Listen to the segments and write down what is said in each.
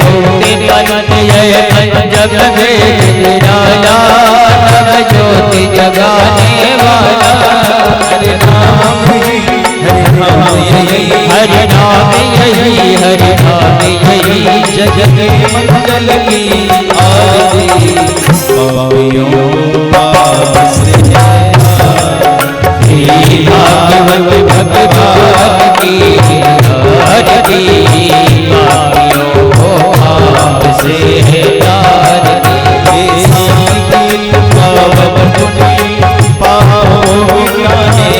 मुक्ति पंथ जय पंजग वेद निराला नव ज्योति जगाने वाला हरि नाम यही हरि नाम यही जग में मंगल की आरती पापियों पाप से भागवत भगवान की आरती पापियों पाप से आरती पावन पुण्य पापों मिटाने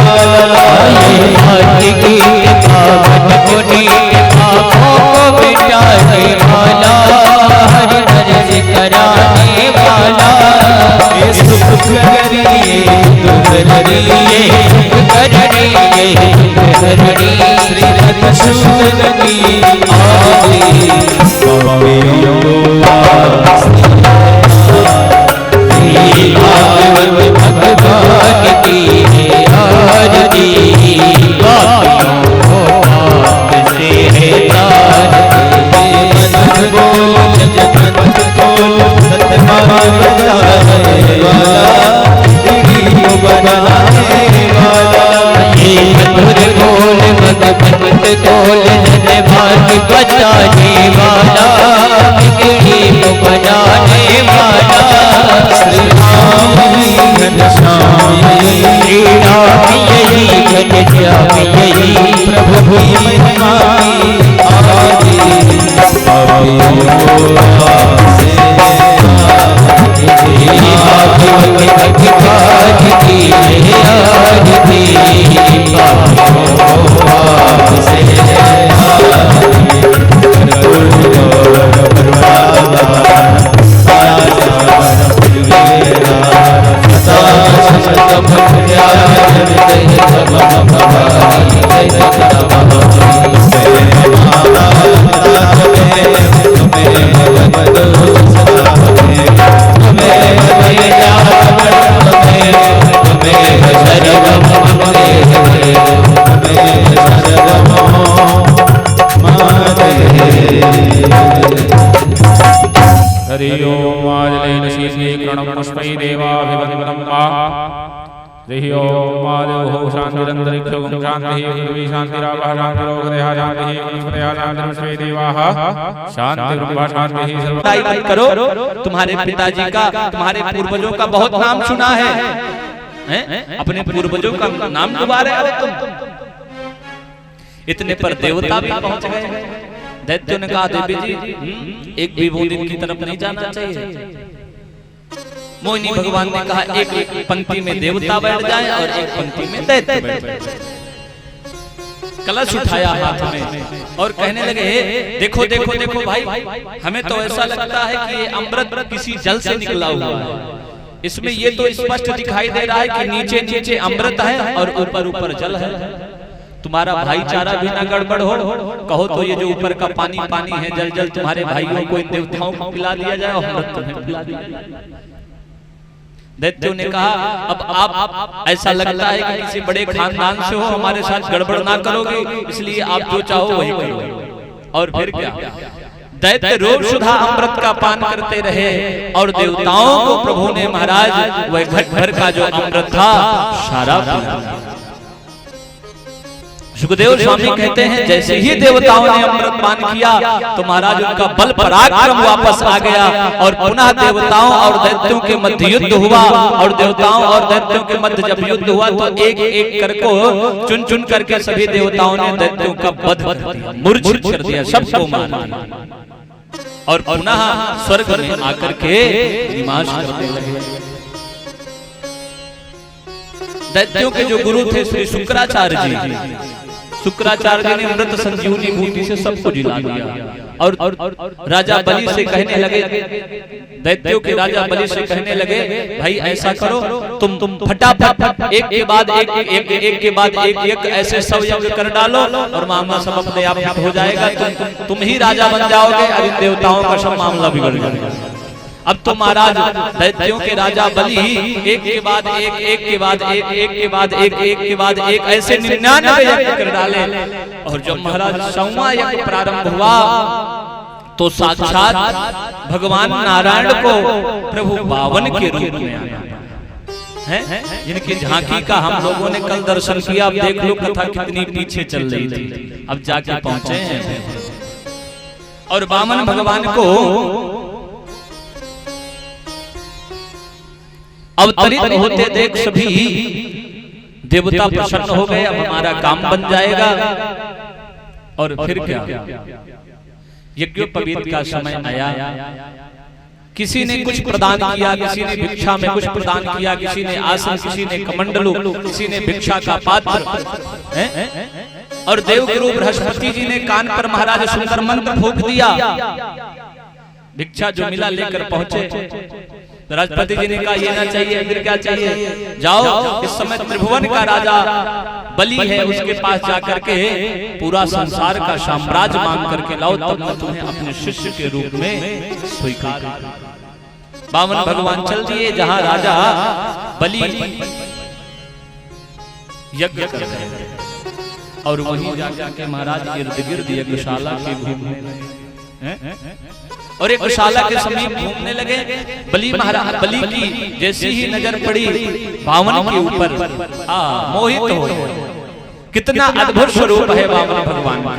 वाला की पावन पुण्य पापों को मिटाने वाला हरि हरि कराने वाला सुख करिए श्री रघुसूदन की आरती पापियों भागवत भगवान की आरती बचाने वाला बनाने वाला श्री राम घनश्याम यही घनश्याम यही प्रभु महिमा आरती करो। तुम्हारे पिताजी का तुम्हारे पूर्वजों का बहुत नाम सुना है, अपने पूर्वजों का नाम दोबारा आओ तुम। इतने पर देवता भी पहुंच गए। दैत्यों ने कहा देवी जी एक भी वो दिन की तरफ नहीं जाना चाहिए। मोहिनी भगवान ने कहा एक पंक्ति में देवता बैठ जाए और एक पंक्ति में दैत्य बैठ जाए। कलश उठाया हाथ में और कहने लगे देखो देखो देखो भाई, हमें तो ऐसा लगता है कि ये अमृत किसी जल से निकला हुआ है। इसमें ये तो स्पष्ट दिखाई दे रहा है कि नीचे नीचे अमृत है और ऊपर ऊपर जल है। तुम्हारा भाईचारा भी ना गड़बड़ हो, कहो तो ये जो ऊपर का पानी पानी है, जल जल तुम्हारे भाइयों को इन देवताओं को पिला दिया जाए और अमृत तुम्हें पिला दिया जाए। दैत्यों ने कहा अब आप ऐसा लगता है कि किसी बड़े खानदान से हो, हमारे साथ गड़बड़ ना करोगे, इसलिए आप जो चाहो वही करो। और फिर क्या, दैत्य रोग सुधा अमृत का पान करते रहे और देवताओं को प्रभु ने महाराज वह घट भर का जो अमृत था सारा पिला। सुखदेव स्वामी कहते हैं जैसे ही देवताओं ने अमृत पान किया तो महाराज उनका बल पराक्रम वापस आ गया और पुनः देवताओं और दैत्यों के मध्य युद्ध हुआ। और देवताओं और दैत्यों के मध्य जब युद्ध हुआ तो एक एक कर को चुन चुन करके सभी देवताओं ने दैत्यों का वध कर दिया, मूर्छित कर दिया, सबको मार दिया और पुनः स्वर्ग में आकर के निवास करते लगे। दैत्यों के जो गुरु थे श्री शुक्राचार्य जी, शुक्राचार्य जी ने अमृत संजीवनी बूटी से सबको जिला दिया और राजा बलि से कहने लगे, दैत्यों के राजा बलि से कहने लगे भाई ऐसा करो तुम फटाफट एक के बाद एक ऐसे सब यज्ञ कर डालो और मामला सब अपने आप हो जाएगा, तुम ही राजा बन जाओगे और इन देवताओं का सब मामला बिगड़ जाएगा। अब तो महाराज दैत्यों के राजा बलि एक के बाद एक, एक के बाद एक, एक के बाद एक, एक के बाद एक ऐसे 99 यज्ञ कर डाले। और जब महाराज 100वां यज्ञ प्रारंभ हुआ तो साक्षात भगवान नारायण को प्रभु बावन के रूप में आना है, जिनकी झांकी का हम लोगों ने कल दर्शन किया। अब देख लो कथा कितनी पीछे चल रही थी, अब जाके पहुंचे हैं। और वामन भगवान को अवतरित होते देख सभी देवता प्रसन्न हो गए, अब हमारा काम बन जाएगा। और फिर क्या, यज्ञोपवीत का समय आया। किसी ने कुछ प्रदान किया, किसी ने भिक्षा में कुछ प्रदान किया, किसी ने आसन, किसी ने कमंडलू, किसी ने भिक्षा का पात्र। और देवगुरु बृहस्पति जी ने कान पर महाराज सुंदर मंत्र फूंक दिया। भिक्षा जो मिला लेकर पहुंचे। राजपति जी ने कहा ये ना चाहिए, फिर क्या चाहिए, जाओ इस समय त्रिभुवन का राजा बलि है उसके पास जाकर के पूरा संसार का साम्राज्य मांग करके लाओ, तब मैं तुम्हें अपने शिष्य के रूप में स्वीकार। वामन भगवान चल दिए जहां राजा बलि यज्ञ कर रहे हैं। और वहीं जाकर के महाराज इर्द गिर्द यज्ञशाला के भूमि और एक गौशाला के समीप घूमने लगे। बलि महाराज बलि की जैसी ही नजर पड़ी वामन के ऊपर, मोहित हो गए। कितना अद्भुत स्वरूप है वामन भगवान का,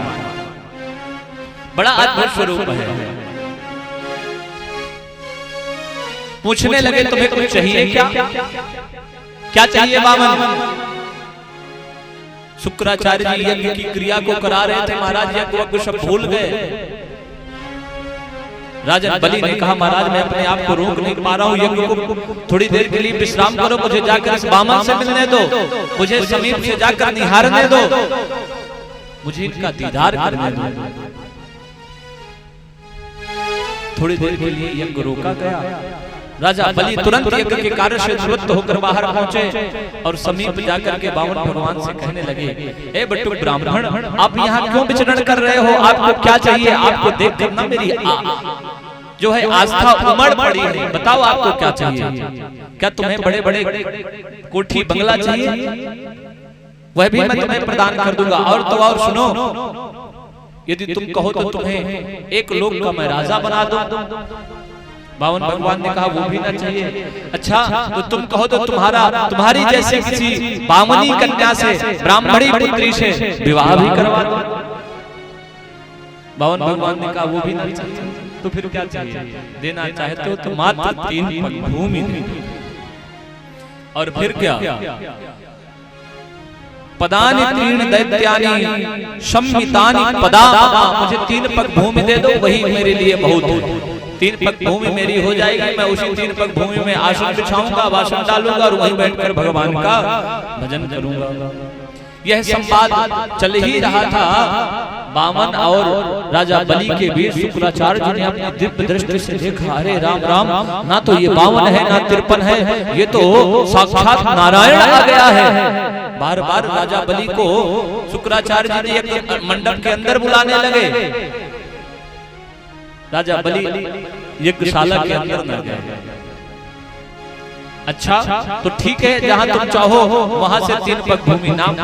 बड़ा अद्भुत स्वरूप है। पूछने लगे तुम्हें कुछ चाहिए क्या, क्या चाहिए वामन? शुक्राचार्य जी यज्ञ की क्रिया को करा रहे थे, महाराज यज्ञ सब भूल गए। राजा बलि ने कहा महाराज मैं अपने आप को रोक नहीं पा रहा हूँ, यज्ञ को थोड़ी देर के लिए विश्राम करो, मुझे जाकर इस वामन से मिलने दो, मुझे समीप से जाकर निहारने दो, मुझे इनका दीदार करने दो। थोड़ी देर के लिए यज्ञ रोका गया। राजा बलि तुरंत यज्ञ के कार्य से निवृत्त होकर बाहर पहुंचे और समीप जाकर के वामन भगवान से कहने लगे, ए बटुक ब्राह्मण, आप यहाँ क्यों विचरण कर रहे हो? आपको क्या चाहिए? आपको देख कर ना मेरी जो है आस्था उमड़ पड़ी है। बताओ आपको क्या चाहिए? क्या तुम्हें बड़े बड़े कोठी बंगला चाहिए? वह भी मैं तुम्हें प्रदान कर दूंगा। और तो और सुनो, यदि तुम कहो तो तुम्हें एक लोक का मैं राजा बना दूं। वामन भगवान ने कहा वो भी ना चाहिए। अच्छा तो तुम कहो तो तुम्हारी जैसे किसी बामनी कन्या से, ब्राह्मणी पुत्री से विवाह भी करवा दो। वामन भगवान ने कहा वो भी ना चाहिए। तो फिर क्या चाहिए? देना चाहते हो तो मात्र 3 पग भूमि दे। और फिर क्या? पदानि 3 दैत्यानि सम्मितानि पदा, मुझे 3 पग भूमि दे दो, वही मेरे लिए बहुत है। 3 पग भूमि मेरी हो जाएगी, मैं उसी 3 पग भूमि में आसन बिछाऊंगा, वासन डालूंगा और वहीं बैठकर भगवान का भजन करूंगा। यह संवाद चल ही रहा था वामन और राजा बलि के बीच। शुक्राचार्य जी ने अपनी दिव्य दृष्टि से देखा, अरे राम राम, ना तो ये वामन है ना 53 है, ये तो साक्षात नारायण आ गया है। बार बार राजा बलि को शुक्राचार्य जी ने एक मंडप के अंदर बुलाने लगे। राजा बलि यज्ञशाला के अंदर न गए। अच्छा तो ठीक है, जहां तुम चाहो वहां से 3 पग भूमि नाम।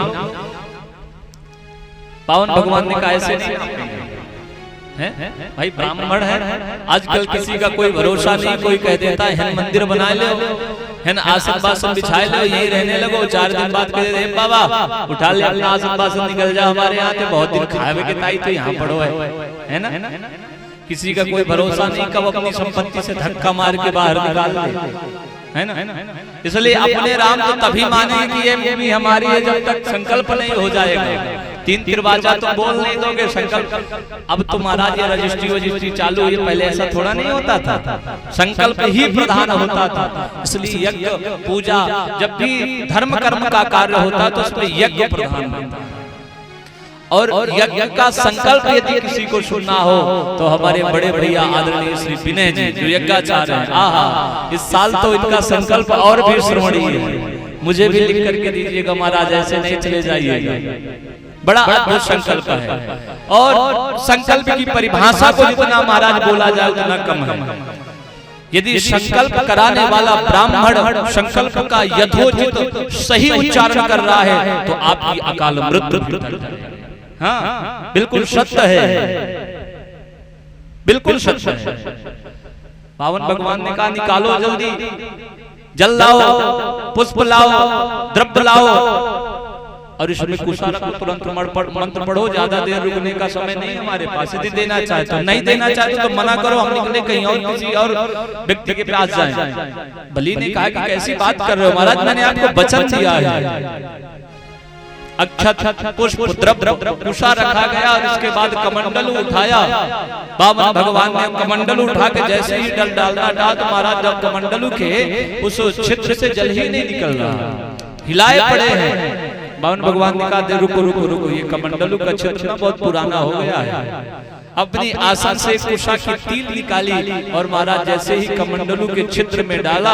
पावन भगवान ने कहा ऐसे नहीं है भाई, ब्राह्मण है, आजकल किसी का कोई भरोसा नहीं। कोई कह देता है मंदिर बना लो, है ना, आसन बासन बिछाए लो, यही रहने लगो। 4 दिन बाद कह दे बाबा उठा ले अपना आसन बासन, निकल जा हमारे यहाँ के, बहुत दिन खाए के ताई तो यहाँ पड़ो है ना। किसी का कोई भरोसा नहीं, कब अपनी संपत्ति से धक्का मार के बाहर निकाल दे, है ना। इसलिए अपने राम तो तभी माने कि ये भूमि हमारी है जब तक संकल्प नहीं हो जाएगा। 3 तिरवाजा तो बोल नहीं दोगे संकल्प। अब तो महाराज ये रजिस्ट्री चालू, ये पहले ऐसा थोड़ा नहीं होता था, संकल्प ही प्रधान होता था। इसलिए यज्ञ पूजा जब भी धर्म कर्म का कार्य होता है तो उसमें यज्ञ प्रधान होता है। और यज्ञ का संकल्प यदि किसी को सुनना हो तो हमारे बड़े भैया आदरणीय श्री विनय जी जो यज्ञाचार्य हैं, आहा इस साल तो इनका संकल्प और भी श्रवणीय है। मुझे भी लिख करके दीजिएगा महाराज, ऐसे नहीं चले जाइएगा। बड़ा अद्भुत संकल्प है और संकल्प की परिभाषा को जितना महाराज बोला जाए उतना कम है। यदि संकल्प कराने वाला ब्राह्मण संकल्प का यथोचित सही उच्चारण कर रहा है तो आपकी अकाल मृत्यु। हाँ, बिल्कुल सत्य है, बिल्कुल सत्य है। पावन भगवान ने कहा निकालो जल्दी, जल लाओ, पुष्प लाओ, द्रव्य लाओ, और इसमें कुशारा को तुरंत मंत्र पढ़ो, ज्यादा देर रुकने का समय नहीं हमारे पास। यदि देना चाहे तो, नहीं देना चाहे तो मना करो, हम निकले कहीं और किसी और व्यक्ति के पास जाएं। बलि ने कहा कि कैसी बात कर रहे हो महाराज, मैंने आपको वचन दिया है। अक्षत, पुष्प, द्रव्य, कुशा रखा गया और इसके बाद कमंडल उठाया। बाबा भगवान ने कमंडल उठा के जैसे ही डल डालना था तो महाराज जब कमंडल के उस छिद्र से जल ही नहीं निकल रहा, हिलाए पड़े हैं। बावन भगवान ने कहा रुको रुको रुको, ये कमंडलू का छिद्र बहुत पुराना हो गया है। अपनी आसन से कुशा की तील निकाली और महाराज जैसे ही कमंडलू के छिद्र में डाला,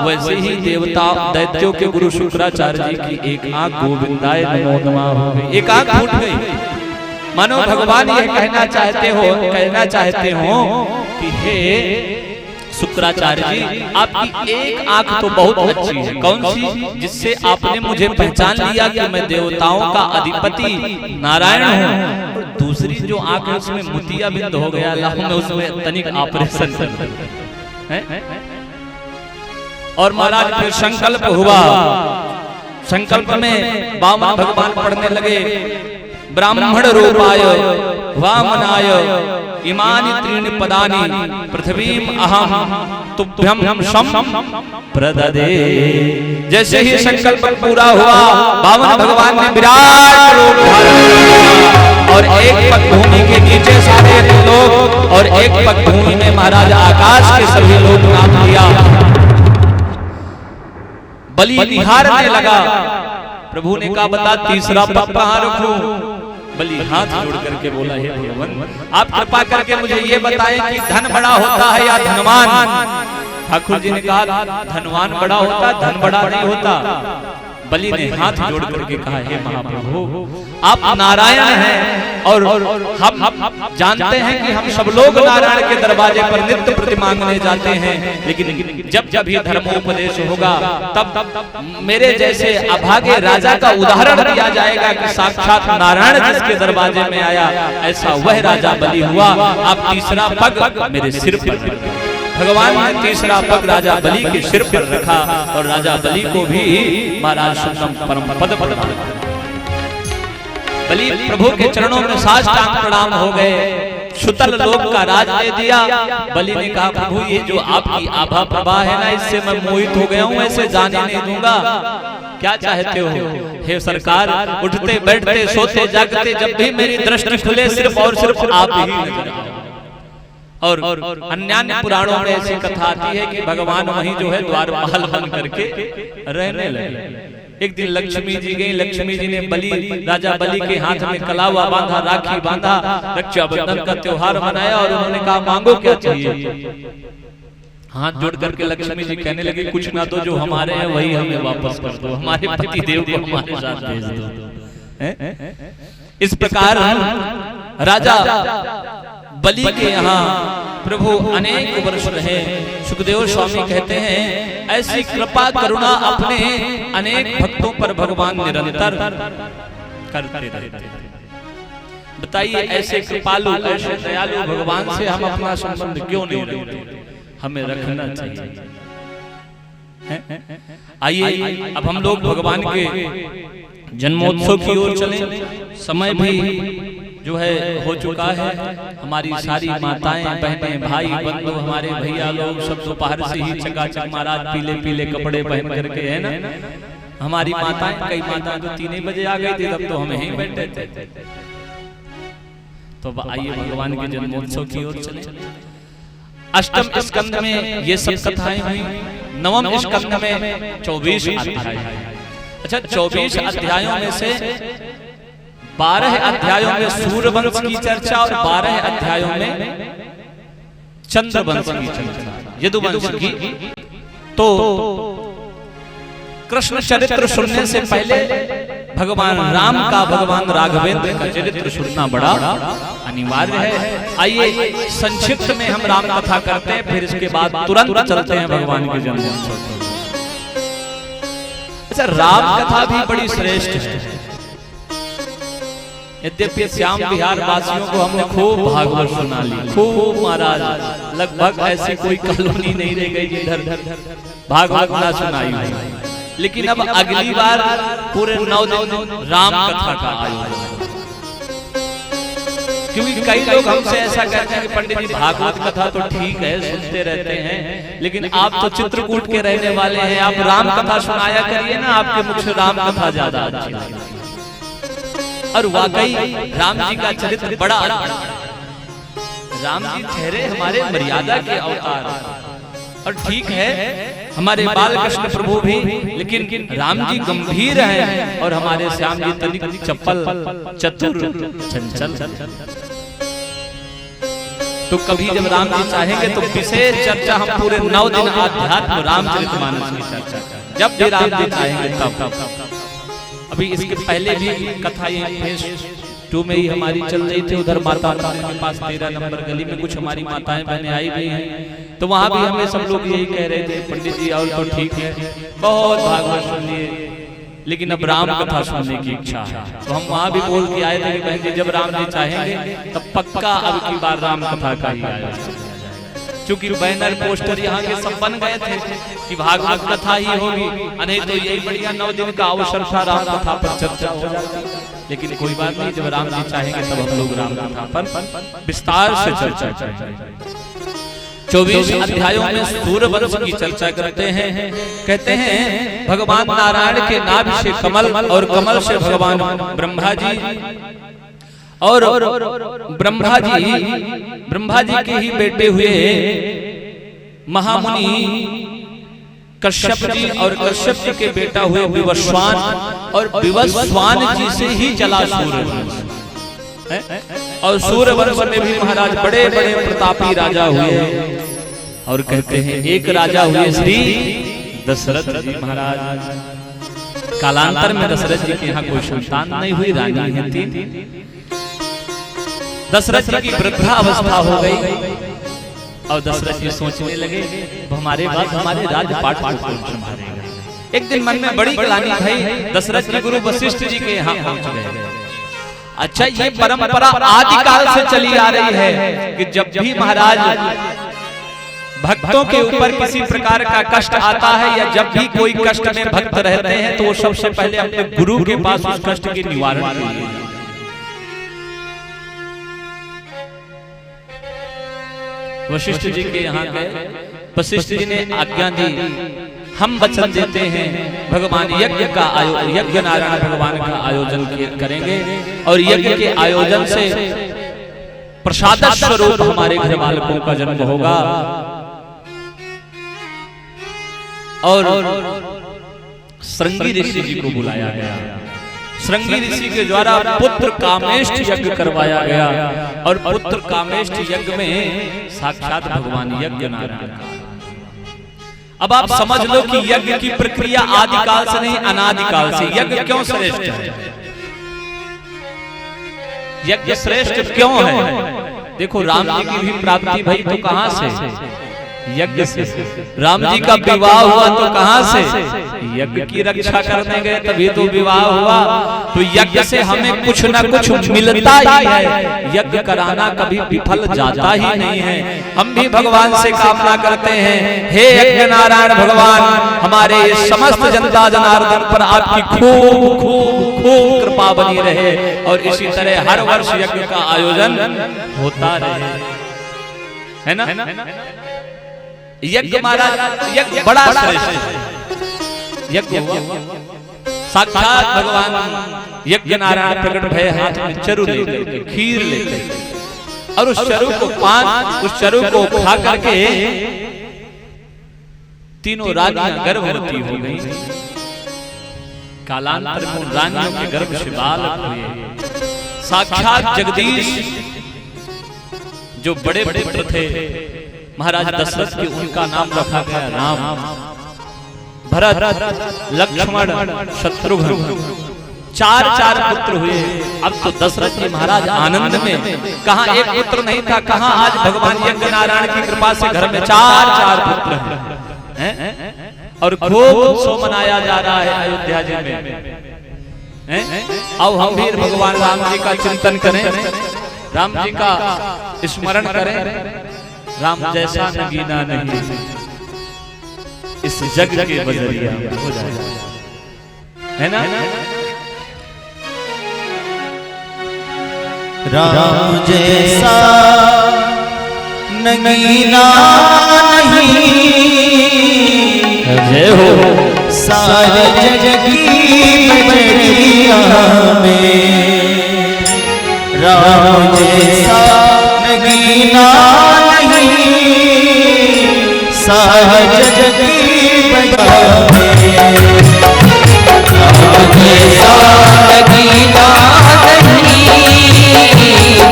वैसे ही देवता दैत्यों के गुरु शुक्राचार्य जी की एक आंख गोविंदाय नमो नमः हो गई, एक आंख फूट गई। मानो भगवान ये कहना चाहते हो कि हे शुक्राचार्य जी, आपकी एक आंख तो बहुत अच्छी है। कौन सी? जिससे आपने मुझे पहचान लिया कि मैं देवताओं का अधिपति नारायण हूँ। और दूसरी जो आंख है उसमें मोतिया बिंद हो गया, में उसमें तनिक ऑपरेशन है। और महाराज फिर संकल्प हुआ। संकल्प में बामन भगवान पढ़ने लगे, ब्राह्मण रूपाय वामनाय इमानि त्रीणि पदानि पृथ्वीम अहम तुभ्यम शम प्रददे। जैसे ही संकल्प पूरा हुआ, बामन भगवान ने विराट रूप धारण किया और एक पग भूमि के नीचे सारे लोग और एक पग भूमि में महाराज आकाश के सभी लोग नाम लिया। बलि निहारने लगा। प्रभु ने कहा बता तीसरा पग कहाँ रखूं? बलि हाथ जोड़ करके बोला, हे भगवान आप कृपा करके मुझे ये बताएं कि धन बड़ा होता है या धनवान? ठाकुर जी ने कहा धनवान बड़ा होता, धन बड़ा नहीं होता। बलि ने हाथ जोड़ करके कहा, हे महाप्रभु आप नारायण हैं और हम जानते हैं कि हम सब लोग नारायण के दरवाजे पर नित्य प्रति मांगने जाते हैं, लेकिन जब जब ये धर्मोपदेश होगा तब मेरे जैसे अभागे राजा का उदाहरण दिया जाएगा कि साक्षात नारायण जिसके दरवाजे में आया, ऐसा वह राजा बलि हुआ। आप तीसरा पग मेरे सिर पर। भगवान ने तीसरा पग राजा बलि के सिर पर रखा और राजा बलि को भी महाराज परम पद बलि प्रभु के चरणों में साष्टांग प्रणाम हो गए। सुतल लोक का राज दे दिया। बलि ने कहा प्रभु ये जो आपकी आभा प्रभा है ना, इससे मैं मोहित हो गया हूँ, ऐसे जाने नहीं दूंगा। क्या चाहते हो? हे सरकार, उठते बैठते सोते जागते जब भी मेरी दृष्टि खुले सिर्फ और सिर्फ आप ही नजर आओ। और अन्य पुराणों में ऐसी कथा आती है कि भगवान वहीं जो है द्वारपाल बन करके रहने लगे। एक दिन लक्ष्मी जी गई। लक्ष्मी जी ने राजा बलि के हाथ में कलावा बांधा, राखी बांधा, रक्षाबंधन का त्योहार मनाया और उन्होंने कहा मांगो क्या चाहिए। हाथ जोड़ करके लक्ष्मी जी कहने लगी कुछ ना तो जो हमारे हैं वही हमें वापस कर दो, हमारे पति देव को हमारे साथ भेज दो। इस प्रकार राजा बलि के यहाँ प्रभु अनेक वर्ष रहे। सुखदेव स्वामी कहते हैं ऐसी कृपा करुणा अपने अनेक भक्तों पर भगवान निरंतर करते रहते। बताइए ऐसे कृपालु ऐसे दयालु भगवान से हम अपना संबंध क्यों नहीं रखते? हमें रखना चाहिए। आइए अब हम लोग भगवान के जन्मोत्सव की ओर चलें। समय भी जो है हो चुका है। हमारी सारी माताएं बहनें भाई बंधु हमारे भैया लोग सब दोपहर से ही चकाचक महाराज पीले पीले कपड़े पहन करके है ना। हमारी माताएं कई माताएं तो 3 बजे आ गई थी, तब तो हम यहीं बैठे थे। तो आइए भगवान के जन्मोत्सव की ओर चलें। अष्टम स्कंद में ये सब कथाएं हुई। नवम स्कंद में 24 अध्याय। अच्छा 24 अध्यायों में से 12 अध्यायों में सूर्यवंश की चर्चा और 12 अध्यायों में चंद्रवंश की चर्चा, यदुवंश की। तो कृष्ण चरित्र सुनने से पहले भगवान राम का, भगवान राघवेंद्र का चरित्र सुनना बड़ा अनिवार्य है। आइए संक्षिप्त में हम राम कथा करते हैं, फिर इसके बाद तुरंत चलते हैं भगवान के जन्मोत्सव। अच्छा, राम कथा भी बड़ी श्रेष्ठ है। यद्यपि श्याम बिहार वासियों को हमने खूब भागवत सुना ली, खूब महाराज, लगभग ऐसी कोई कॉलोनी नहीं रह गई जिधर भागवत ना सुनाई हुई। लेकिन अब अगली बार पूरे 9 दिन राम कथा का आयोजन, क्योंकि कई लोग हमसे ऐसा कहते हैं कि पंडित जी भागवत कथा तो ठीक है, सुनते रहते हैं, लेकिन आप तो चित्रकूट के रहने वाले हैं, आप राम कथा सुनाया करिए ना, आपके मुख से राम कथा ज्यादा अच्छी लगती है। और वाकई राम जी का चरित्र बड़ा, राम जी ठहरे हमारे मर्यादा के अवतार, और ठीक है हमारे बाल कृष्ण प्रभु भी, लेकिन राम जी गंभीर हैं और हमारे श्याम जी तनिक चप्पल, चतुर, चंचल। तो कभी जब राम जी चाहेंगे तो विशेष चर्चा हम पूरे 9 दिन आध्यात्म रामचरितमानस की चर्चा, जब भी राम जी चाहेंगे तब। अभी इसके पहले भी कथा ये फेज 2 में ही हमारी चल रही थी, उधर माता के पास 13 नंबर गली में कुछ हमारी माताएं बहनें आई हुई हैं, तो वहां भी हमें सब लोग यही कह रहे थे पंडित जी और तो ठीक है, बहुत भागवत सुन लिए, लेकिन अब राम कथा सुनने की इच्छा है। तो हम वहां भी बोल के आए थे कि बहन जी जब राम जी चाहेंगे तब पक्का अब की बार राम कथा का ही आयोजन, क्योंकि बैनर पोस्टर यहाँ के सब बन गए थे कि भागवत कथा ही होगी, नहीं तो यही बढ़िया 9 दिन का अवसर था, राम कथा पर चर्चा हो जाती। लेकिन कोई बात नहीं, जब राम जी चाहेंगे तब हम लोग राम कथा पर विस्तार से चर्चा करेंगे। 24 अध्यायों में सूर्यवंश की चर्चा करते हैं। कहते हैं भगवान नारायण के नाभि से कमल, और कमल से भगवान ब्रह्मा जी, और ब्रह्मा जी के ही बेटे हुए महामुनि कश्यप जी, और कश्यप जी के बेटा हुए विवस्वान, और विवस्वान जी से ही चला सूर्यवंश। और सूर्यवंश में भी महाराज बड़े बड़े प्रतापी राजा हुए, और कहते हैं एक राजा हुए श्री दशरथ जी महाराज। कालांतर में दशरथ जी के यहाँ कोई संतान नहीं हुई, रानी है 3। दशरथ जी की वृद्धावस्था हो गई, और दशरथ जी सोचने लगे हमारे बाद हमारे राजपाट को कौन संभालेगा। एक दिन मन में बड़ी ग्लानि भई, दशरथ जी गुरु वशिष्ठ जी के यहाँ पहुंच गए। अच्छा, ये परंपरा आदिकाल से चली आ रही है कि जब भी महाराज भक्तों के ऊपर किसी प्रकार का कष्ट आता है, या जब भी कोई कष्ट में भक्त रहते हैं, तो वो सबसे पहले अपने गुरु के पास उस कष्ट के निवारण के लिए। वशिष्ठ जी के यहाँ गए, वशिष्ठ जी ने आज्ञा दी, हम वचन देते हैं भगवान यज्ञ का यज्ञ नारायण भगवान का आयोजन करेंगे, और यज्ञ के आयोजन से प्रसाद स्वरूप हमारे घर बालकों का जन्म होगा। और श्रृंगी ऋषि जी को बुलाया गया, श्रृंगी ऋषि के द्वारा पुत्र कामेष्ट यज्ञ करवाया गया, और पुत्र कामेष्ट यज्ञ में साक्षात भगवान यज्ञ नारायण। अब आप समझ लो कि यज्ञ की प्रक्रिया आदिकाल से नहीं अनादिकाल से। यज्ञ क्यों श्रेष्ठ है? यज्ञ श्रेष्ठ क्यों है? देखो राम जी की भी प्राप्ति भई तो कहां से? यज्ञ से। राम जी का विवाह हुआ तो कहां से? यज्ञ की रक्षा करने गए तभी तो विवाह हुआ। तो यज्ञ से हमें कुछ ना कुछ मिलता ही है, यज्ञ कराना कभी विफल जाता ही नहीं है। हम भी भगवान से कामना करते हैं, हे यज्ञ नारायण भगवान, हमारे समस्त जनता जनार्दन पर आपकी खूब खूब खूब कृपा बनी रहे, और इसी तरह हर वर्ष यज्ञ का आयोजन होता रहे, है ना? यज्ञ महाराज यज्ञ बड़ा श्रेष्ठ है। यज्ञ साक्षात भगवान यज्ञ नारायण प्रकट भय, हाथ में चरु लेकर, खीर लेकर, और उस चरु को उस चरु को खा करके तीनों रानियां गर्भवती हो गई। कालांतर में रानियों के गर्भ से बालक हुए। साक्षात जगदीश जो बड़े पुत्र थे महाराज दशरथ के, उनका नाम रखा गया राम। भरत, लक्ष्मण, शत्रुघ्न, चार चार पुत्र हुए। अब तो दशरथ जी महाराज आनंद में, कहा एक पुत्र नहीं था, कहा आज भगवान यज्ञ नारायण की कृपा से घर में चार चार पुत्र हैं और खूब उत्सव मनाया जा रहा है अयोध्या जी में। अब हम भी भगवान राम जी का चिंतन करें, राम जी का स्मरण करें। राम जैसा नगीना नहीं इस जग के बजरिया हो जाएगा, है ना। राम जैसा नगीना नहीं, जय हो सारे जग की बजरिया में। राम जैसा नगीना नहीं, सारे जग की बजरिया में। राम जैसा नगीना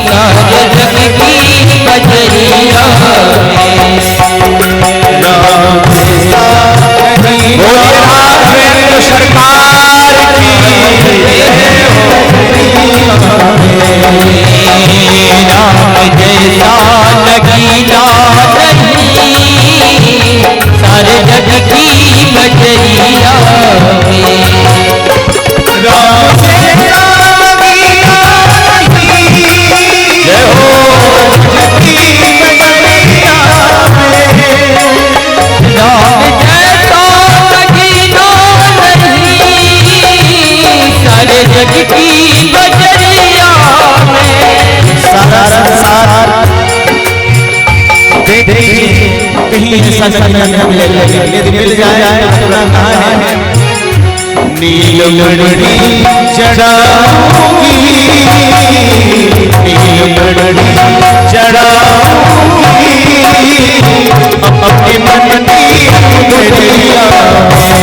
सारे जग की बजरिया में। राम जैसा नगीना सरकार की राम जैसा नगीना नहीं, सारे जग की बजरिया में। राम जैसा जग की बजरिया में। सारा संसार देखिए कहीं ऐसा मिल जाए तो कहा है नीलमणि चढ़ाऊंगी, नीलमणि चढ़ाऊंगी अपने मन की बजरिया में।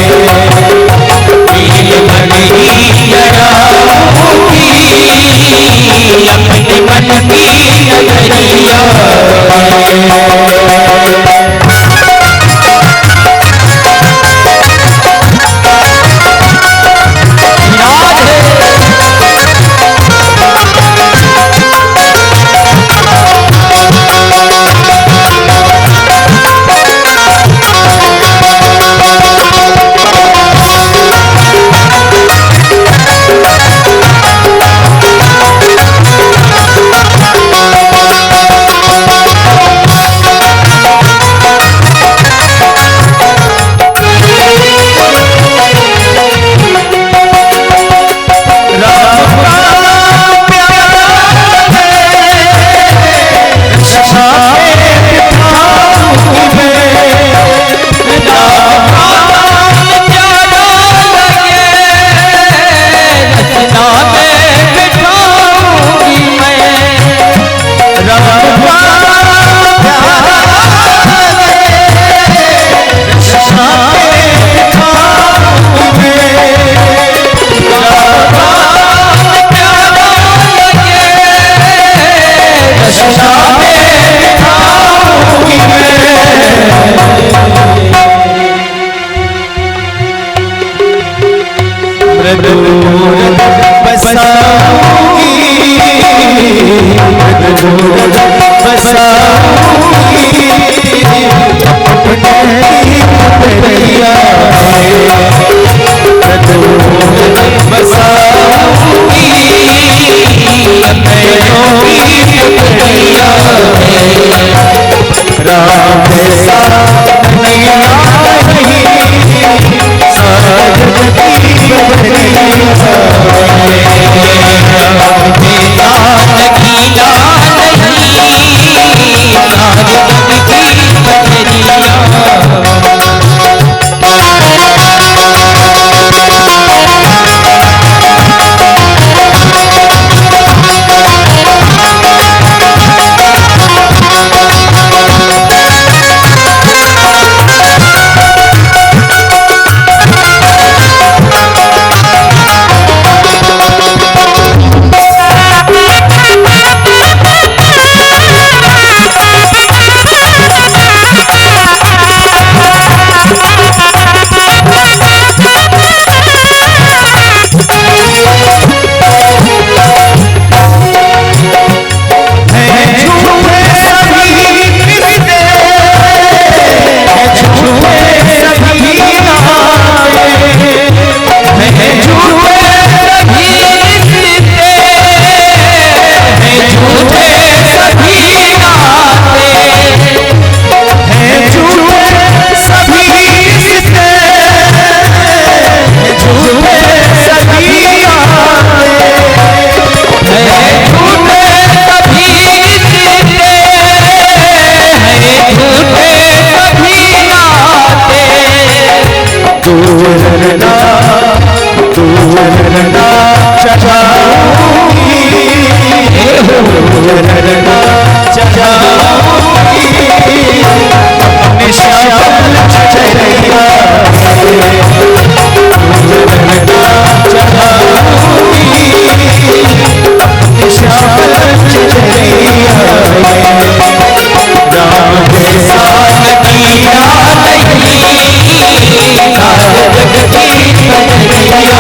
नीलमणि चढ़ाऊंगी अपने मन की बजरिया रटना चाहूंगी अपने श्यामल चेहरिया रटना चाहूंगी अपने श्यामल चेहरिया राम के साथ किया नहीं सारे जग की कन्हैया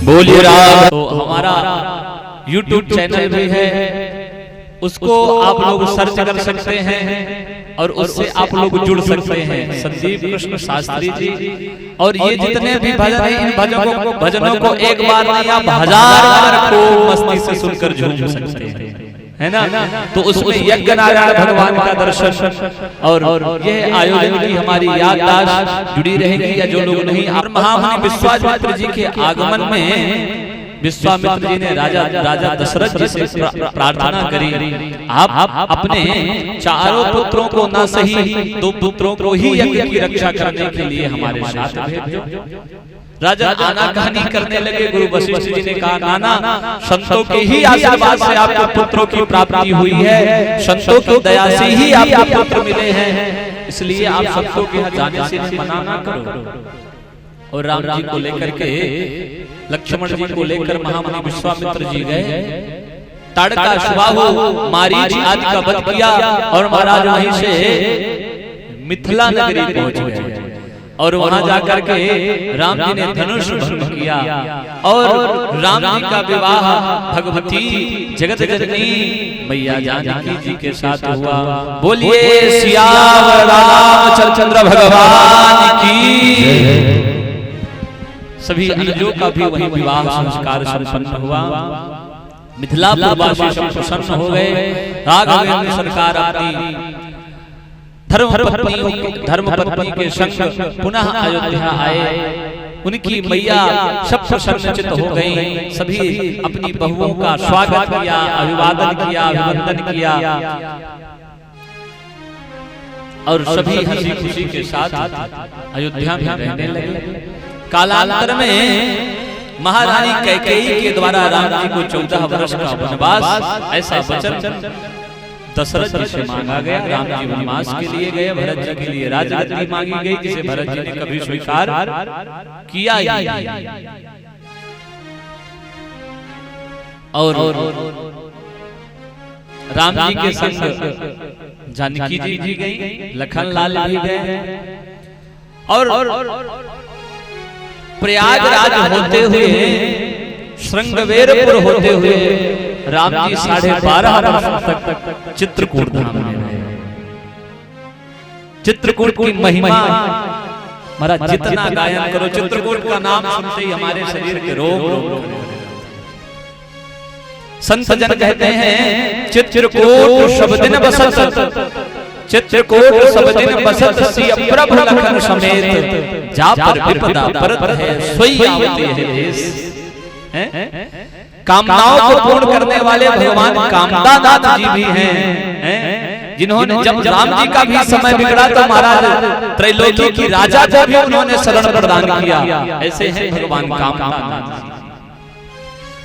बोलिए राम। तो हमारा YouTube चैनल भी है, उसको आप लोग सर्च कर सकते हैं और उससे आप लोग जुड़ सकते हैं। संदीप कृष्ण शास्त्री जी। और ये जितने भी भजन हैं, इन भजनों को एक बार नहीं आप 1000 बार को मस्ती से सुनकर झूम सकते हैं, है ना। तो उसमें यज्ञ नारायण भगवान का दर्शन और यह आयोजन की हमारी याददाश्त जुड़ी रहेगी। या जो लोग नहीं, और महामुनि विश्वामित्र जी के आगमन में विश्वामित्र जी ने राजा दशरथ जी से प्रार्थना करी, आप अपने चारों पुत्रों को ना सही 2 पुत्रों को ही यज्ञ की रक्षा करने के लिए हमारे साथ भेजो। राजा आना कहानी करने लगे। गुरु वशिष्ठ जी ने कहा, नाना संतों के ही आशीर्वाद से आपको पुत्रों की प्राप्ति हुई है, संतों की दया से ही आपको पुत्र मिले हैं, इसलिए आप संतों के यहाँ जाने से मना ना करो। और राम जी को लेकर के, लक्ष्मण जी को लेकर महामुनि विश्वामित्र जी गए। ताड़का सुबाहु मारीच आदि का वध किया और महाराज वहीं से मिथिला नगरी पहुंच गए। और वहां जाकर के राम जी ने धनुष भंग किया और राम जी का विवाह भगवती जगत जननी मैया जानकी जी के साथ हुआ। बोलिए सियावर रामचंद्र भगवान की। सभी अनुजों का भी वही विवाह संस्कार संपन्न हुआ। मिथिलापुर वासी सब प्रसन्न हो गए। राघवेंद्र सरकार अपनी धर्मपत्नी के संग पुनः अयोध्या आए। उनकी मैया सब प्रसन्नचित हो गई। सभी अपनी बहुओं का स्वागत किया, अभिवादन किया, अभिवंदन किया और सभी हंसी खुशी के साथ अयोध्या में रहने लगे। कालांतर में महारानी कैकेयी के द्वारा राम जी को 14 वर्ष का वनवास, ऐसा वचन दशरथ जी से मांगा गया। राम जी वनवास के लिए गए, भरत जी के लिए राजगद्दी मांगी गई, जिसे भरत जी ने कभी स्वीकार किया ही नहीं। और राम जी के संग जानकी जी भी गई, लखन लाल भी गए, और प्रयागराज होते हुए, श्रृंगवेरपुर होते हुए राम जी 12.5 वर्ष तक चित्रकूट धाम में रहे। चित्रकूट की महिमा महाराज जितना गायन करो, चित्रकूट का नाम सुनते ही हमारे शरीर के रोग संत जन कहते हैं चित्रकूट सब दिन बसत, चित्रकूट सब दिन बसत सिय प्रभ लखन समेत, जा पर विपदा परत है सोई आवते है देश। कामनाओं को पूर्ण करने वाले भगवान कामदानाथ जी भी हैं, जिन्होंने जब राम जी का भी समय बिगड़ा तो महाराज त्रैलोकी की राजा को भी उन्होंने शरण प्रदान किया। ऐसे हैं भगवान कामदानाथ।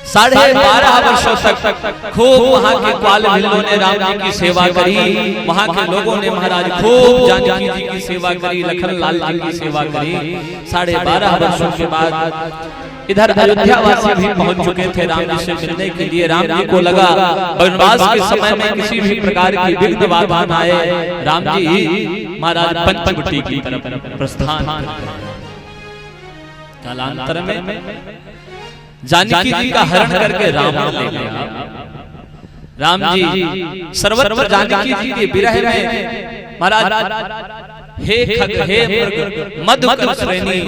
12.5 वर्षों तक खूब वहाँ के ग्वाल भिल्लों ने राम जी की सेवा करी, वहाँ के लोगों ने महाराज खूब जानकी जी की सेवा करी, लखन लाल जी की सेवा करी। 12.5 वर्षों के बाद इधर अयोध्या वासी भी पहुंच चुके थे राम जी से मिलने के लिए। राम जी को लगा वनवास के समय में किसी भी प्रकार की विघ्न बाधा न आए, राम जी महाराज पंचवटी की तरफ प्रस्थान। कालांतर में जानकी जी का हरण करके रावण ले गया। राम जी सर्वत्र जानकी जी के विरह में महाराज हे खग हे मृग मधुकर श्रेणी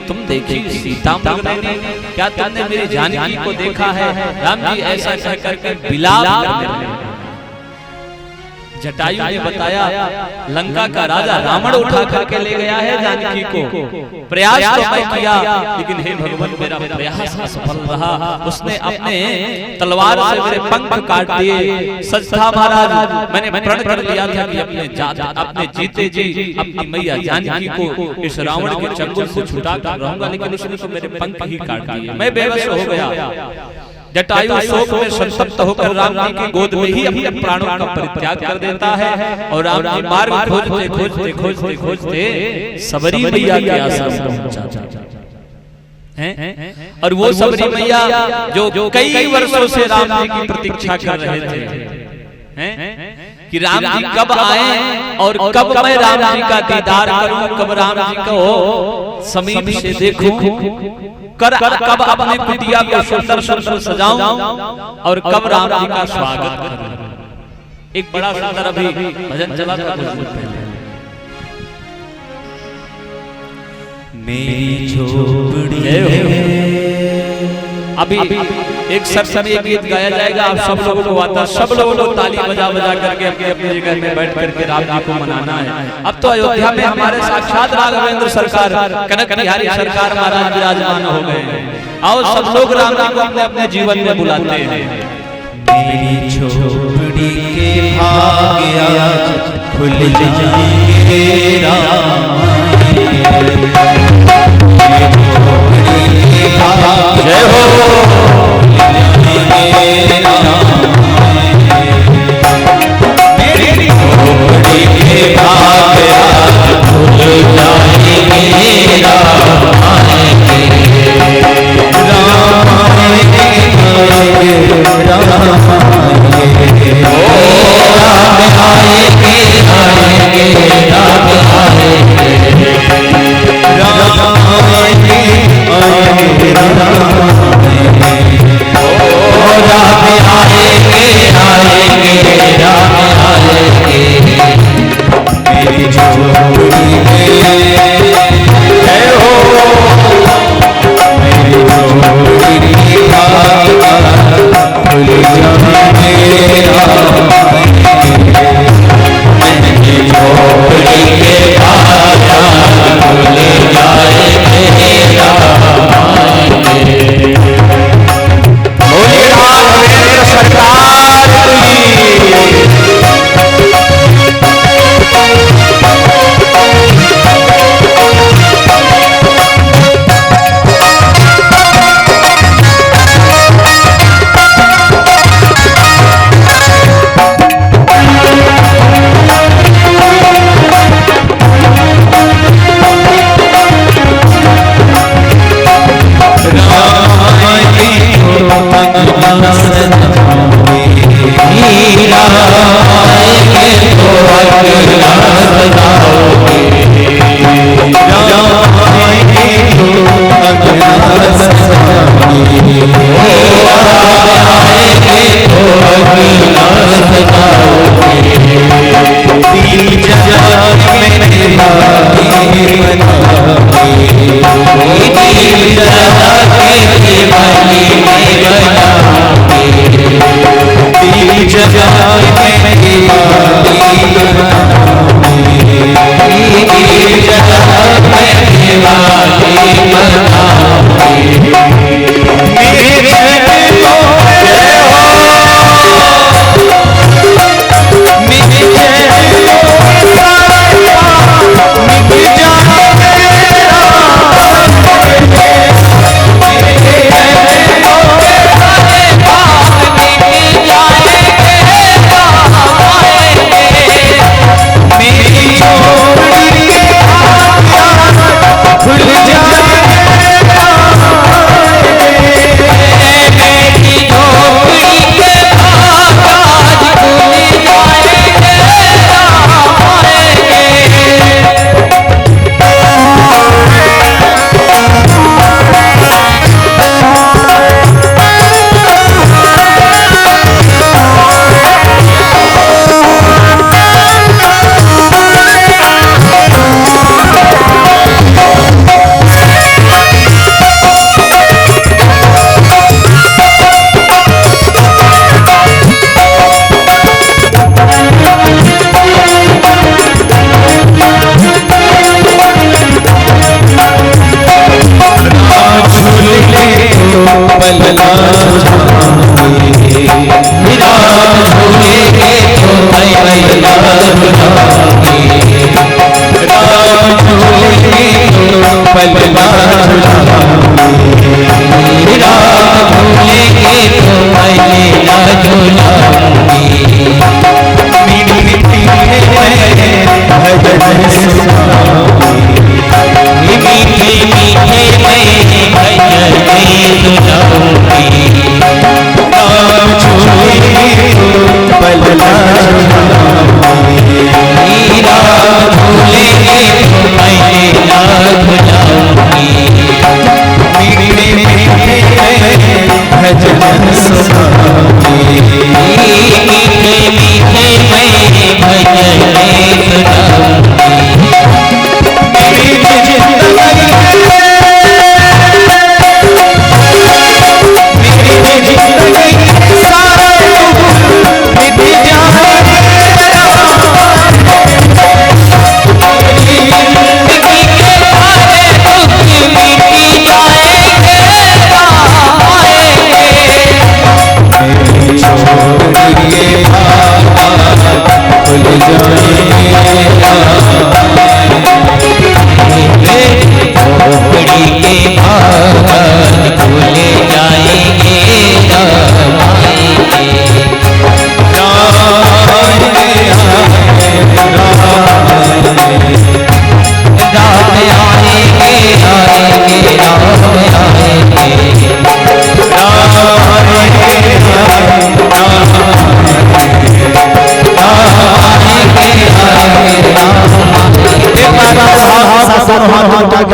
तुम देखी सीता मृगनयनी, क्या तुमने मेरी जानकी को देखा है? राम जी ऐसा कह करके विलाप करने लगे। जटायु ने बताया लंका का राजा रावण उठा करके ले गया है जानकी को, प्रयास तो मैं किया लेकिन हे भगवान मेरा प्रयास असफल रहा। उसने अपने तलवार से मेरे पंख काट दिए। सच था महाराज, मैंने प्रण कर लिया था कि अपने जीते जी अपनी मैया जानकी को इस रावण के चंगुल से छुटा कर रहूंगा, लेकिन उसने तो मेरे पंख ही काट दिए। मैं बेबस हो गया। जटायु शोक में संतप्त होकर राम जी की गोद में ही अपने प्राणों का परित्याग कर देता है, और राम जी मार्ग खोजते खोजते खोजते खोजते सबरी मैया के आश्रम पहुंचा। और वो सबरी मैया जो कई वर्षों से राम जी की प्रतीक्षा कर रहे थे कि राम जी कब आए और कब मैं राम जी का दीदार करूं, कब राम जी को समीप से देखूं, कब अपने कुटिया को सुंदर सुंदर सजाऊं और कब राम जी का स्वागत करूं। एक बड़ा सुंदर अभी भजन चला था कुछ दिन पहले। मेरी झोपड़ी अभी एक सरसरी एक गीत गाया जाएगा, आप सब लोगों को आता, सब लोगों को ताली बजा बजा करके अपनी अपनी जगह में बैठ करके राम जी को मनाना है। अब तो अयोध्या में हमारे साक्षात राघवेंद्र सरकार, कनक बिहारी सरकार महाराज विराजमान हो गए। आओ सब लोग राम जी को अपने अपने जीवन में बुलाते हैं। मेरी झोपड़ी के भाग्य आज खुल जाएंगे राम, जय हो मेरी झोपड़ी के भाग्य खुल जाएंगे राम आएंगे, राम आएंगे, राम आएंगे, राम आएंगे, आएंगे, राम आएंगे,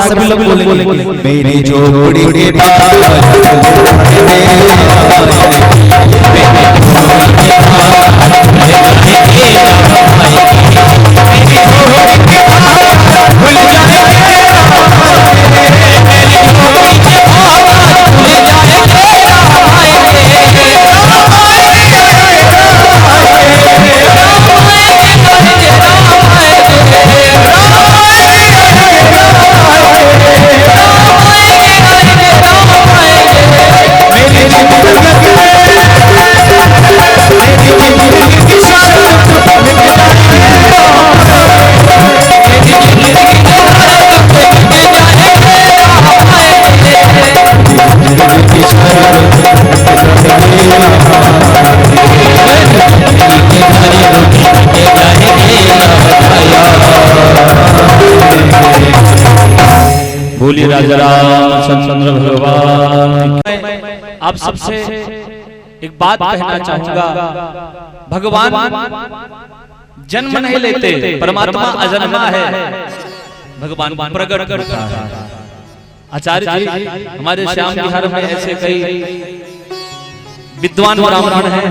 सभी लोग बोलेंगे मेरी झोपड़ी के बोलिए राजा रामचंद्र भगवान। आप सबसे एक बात कहना चाहूंगा, भगवान जन्म नहीं लेते, परमात्मा अजन्मा है, भगवान प्रकट करता है। आचार्य जी हमारे श्याम बिहार में ऐसे कई विद्वान ब्राह्मण हैं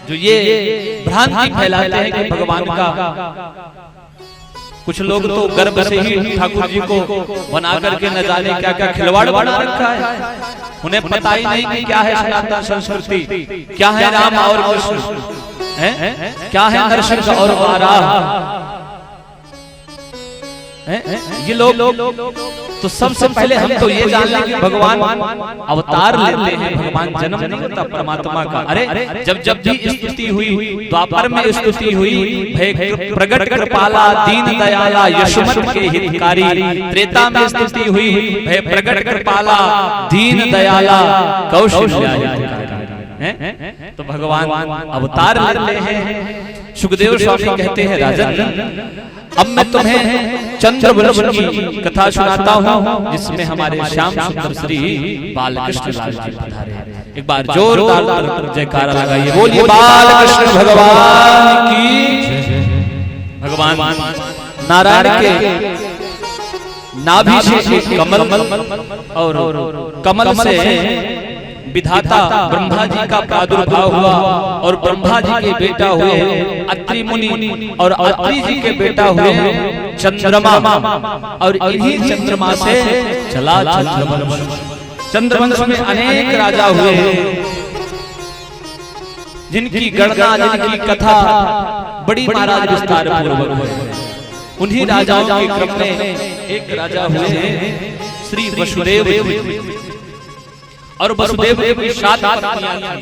जो ये भ्रांति फैलाते हैं कि भगवान का, कुछ लोग तो गर्भ से ही ठाकुर जी को बना करके न जाने क्या क्या खिलवाड़ बना रखा है। उन्हें पता ही नहीं कि क्या है सनातन संस्कृति, क्या है राम और कृष्ण, क्या है नरसिंह और वाराह। ये लोग तो सबसे पहले हम तो ये जान लें कि भगवान अवतार लेते हैं, भगवान जन्म नहीं होता परमात्मा का। अरे जब जब भी स्तुति हुई, द्वापर में स्तुति हुई, प्रगट कृपाला दीन दयाला यशोमत के हितकारी, त्रेता में स्तुति हुई, प्रगट कृपाला दीन दयाला कौशल्या हितकारी। तो भगवान अवतार लेते हैं। सुखदेव स्वामी कहते हैं, राजन अब मैं तुम्हें चंद्रवंश की कथा सुनाता हूँ, जिसमें हमारे श्याम सुंदर श्री बालकृष्ण लाल जी पधारे। एक बार जोरदार जयकारा लगाइए, बोलिए बालकृष्ण भगवान की। भगवान नारायण के नाभि से कमल और कमल से विधाता ब्रह्मा जी का प्रादुर्भाव हुआ और ब्रह्मा जी के बेटा हुए अत्रि मुनि और अत्रि जी के बेटा हुए चंद्रमा और इन्हीं चंद्रमा से चला चंद्रवंश। चंद्रवंश में अनेक राजा हुए जिनकी गणना, जिनकी कथा बड़ी महाराज विस्तार पूर्वक है। उन्हीं राजाओं के क्रम में एक राजा हुए श्री वसुदेव, और वसुदेव की 7 पत्नियां थी।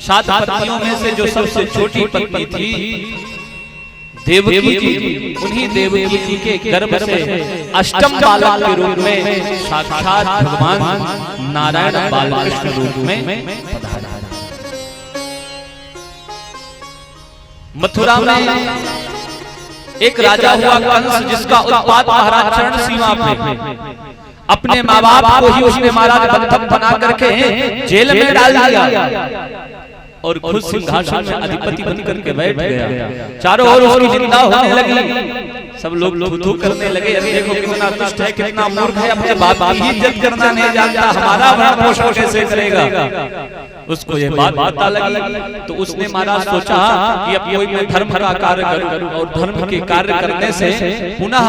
7 पत्नियों में से जो सबसे छोटी पत्नी थी देवकी जी, उन्हीं देवकी जी के गर्भ से अष्टम बालक के रूप में साक्षात भगवान नारायण बालकृष्ण रूप में पधारा। मथुरा में एक राजा हुआ कंस, जिसका उत्पात महाराज चरण सीमा पे अपने माँ बाप को ही उसने महाराज बंधक बना करके जेल में डाल दिया और खुद सिंहासन में अधिपति बन करके बैठ गया। चारों ओर उसकी निंदा होने लगी, सब लोग थू करने लगे, अरे देखो कितना दुष्ट है, कितना मूर्ख है, अपने बाप की इज्जत करना नहीं जानता, हमारा भरण पोषण कैसे करेगा। उसको ये बात पता लगी तो उसने महाराज सोचा कि अब कोई मैं धर्म का कार्य करूं और धर्म के कार्य करने से पुनः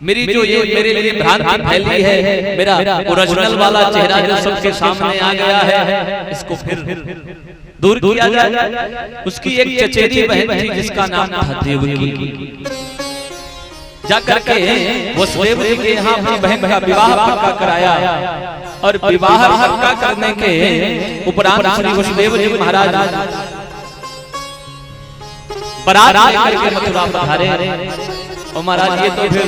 मेरी जो ये मेरे लिए भ्रांति फैली है, मेरा ओरिजिनल वाला चेहरा जो सबके सामने आ गया है, इसको फिर दूर किया जाए। उसकी एक चचेरी बहन थी जिसका नाम था देवकी। जाकर के वसुदेव जी के यहाँ अपनी बहन का विवाह पक्का कराया और विवाह पक्का करने के उपरांत श्री वसुदेव जी महाराज बारात लेकर के मथुरा पधारे। और महाराज ये तो फिर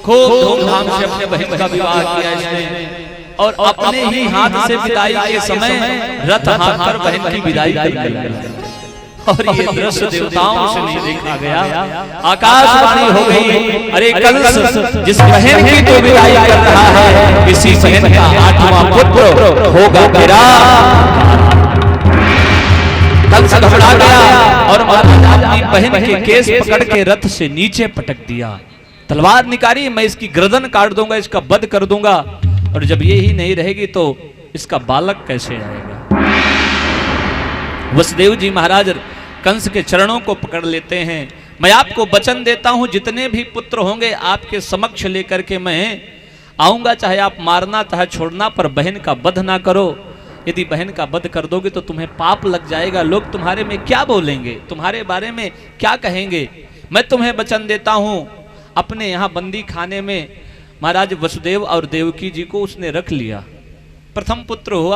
खूब धूमधाम से अपने बहन का विवाह किया इसने और अपने ही हाथ से विदाई के समय रथ हाथ पर बहन की विदाई करने लगा। और ये दृश्य देवताओं से नहीं देखा गया। आकाशवाणी हो गई, अरे कंस जिस बहन की तो विदाई कर रहा है, इसी बहन का 8वां पुत्र होगा तेरा। कंस घबरा गया और अपनी बहन के केस पकड़ के रथ से नीचे पटक दिया। तलवार निकाली, मैं इसकी गर्दन काट दूंगा, इसका वध कर दूंगा, और जब ये ही नहीं रहेगी तो इसका बालक कैसे आएगा। वसुदेव जी महाराज कंस के चरणों को पकड़ लेते हैं। मैं आपको वचन देता हूं, जितने भी पुत्र होंगे आपके समक्ष लेकर के मैं आऊंगा, चाहे आप मारना चाहे छोड़ना, पर बहन का वध ना करो। यदि बहन का वध कर दोगे तो तुम्हें पाप लग जाएगा, लोग तुम्हारे में क्या बोलेंगे, तुम्हारे बारे में क्या कहेंगे। मैं तुम्हें वचन देता हूं। अपने यहाँ बंदी खाने में महाराज वसुदेव और देवकी जी को उसने रख लिया। प्रथम पुत्र हुआ